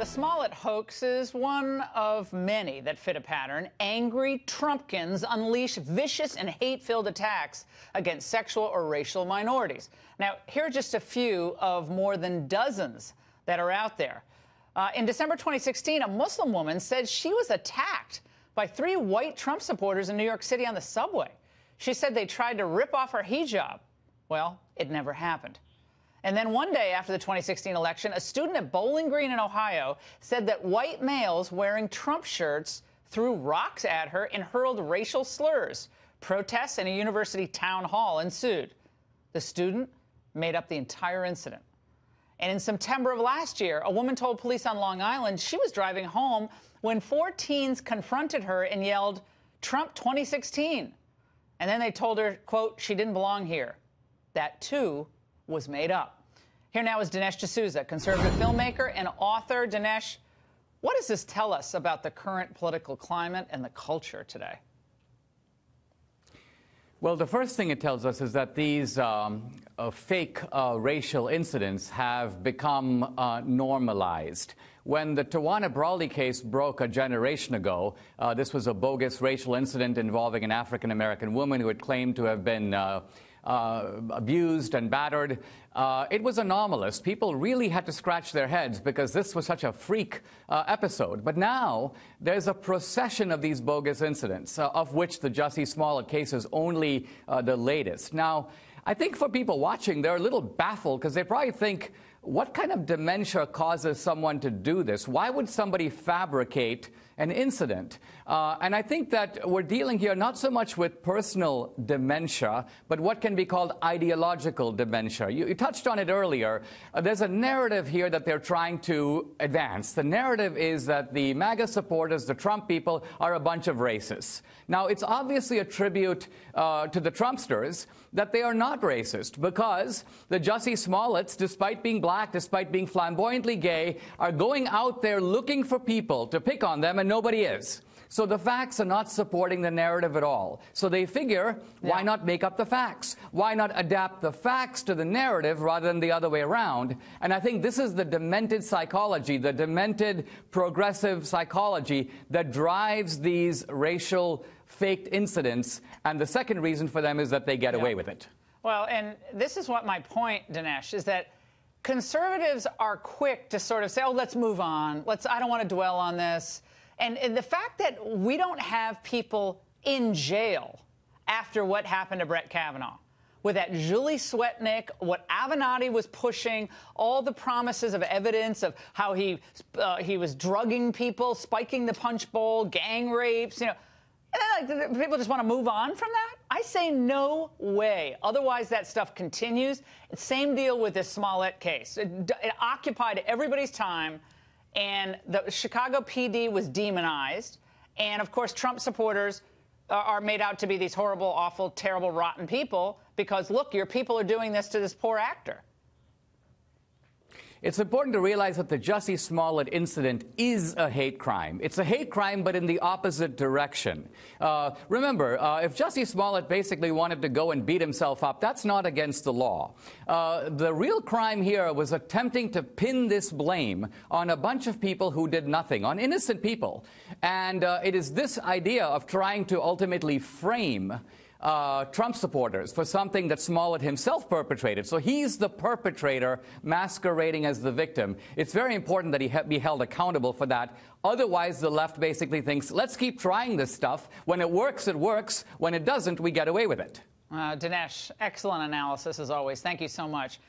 The Smollett hoax is one of many that fit a pattern. Angry Trumpkins unleash vicious and hate-filled attacks against sexual or racial minorities. Now, here are just a few of more than dozens that are out there. In December 2016, a Muslim woman said she was attacked by 3 white Trump supporters in New York City on the subway. She said they tried to rip off her hijab. Well, it never happened. And then one day after the 2016 election, a student at Bowling Green in Ohio said that white males wearing Trump shirts threw rocks at her and hurled racial slurs. Protests in a university town hall ensued. The student made up the entire incident. And in September of last year, a woman told police on Long Island she was driving home when 4 teens confronted her and yelled, "Trump 2016." And then they told her, quote, she didn't belong here. That, too, was made up. Here now is Dinesh D'Souza, conservative filmmaker and author. Dinesh, what does this tell us about the current political climate and the culture today? Well, the first thing it tells us is that these fake racial incidents have become normalized. When the Tawana Brawley case broke a generation ago, this was a bogus racial incident involving an African-American woman who had claimed to have been abused and battered. It was anomalous. People really had to scratch their heads because this was such a freak episode. But now there's a procession of these bogus incidents, of which the Jussie Smollett case is only the latest. Now, I think for people watching, they're a little baffled because they probably think, what kind of dementia causes someone to do this? Why would somebody fabricate an incident? And I think that we're dealing here not so much with personal dementia, but what can be called ideological dementia. You touched on it earlier. There's a narrative here that they're trying to advance. The narrative is that the MAGA supporters, the Trump people, are a bunch of racists. Now, it's obviously a tribute to the Trumpsters that they are not racist, because the Jussie Smollets, despite being black, despite being flamboyantly gay, are going out there looking for people to pick on them, and nobody is. So the facts are not supporting the narrative at all. So they figure, why not make up the facts? Why not adapt the facts to the narrative rather than the other way around? And I think this is the demented psychology, the demented progressive psychology that drives these racial faked incidents. And the second reason for them is that they get away with it. Well, and this is what my point, Dinesh, is that conservatives are quick to sort of say, oh, let's move on. I don't want to dwell on this. And the fact that we don't have people in jail after what happened to Brett Kavanaugh, with that Julie Swetnick, what Avenatti was pushing, all the promises of evidence of how he was drugging people, spiking the punch bowl, gang rapes, you know, and then, people just want to move on from that? I say no way. Otherwise, that stuff continues. Same deal with this Smollett case. It occupied everybody's time, and the Chicago PD was demonized. And, of course, Trump supporters are made out to be these horrible, awful, terrible, rotten people because, look, your people are doing this to this poor actor. It's important to realize that the Jussie Smollett incident is a hate crime. It's a hate crime, but in the opposite direction. Remember, if Jussie Smollett basically wanted to go and beat himself up, that's not against the law. The real crime here was attempting to pin this blame on a bunch of people who did nothing, on innocent people. And it is this idea of trying to ultimately frame Trump supporters for something that Smollett himself perpetrated. So he's the perpetrator masquerading as the victim. It's very important that he be held accountable for that. Otherwise, the left basically thinks, let's keep trying this stuff. When it works, it works. When it doesn't, we get away with it. Dinesh, excellent analysis as always. Thank you so much.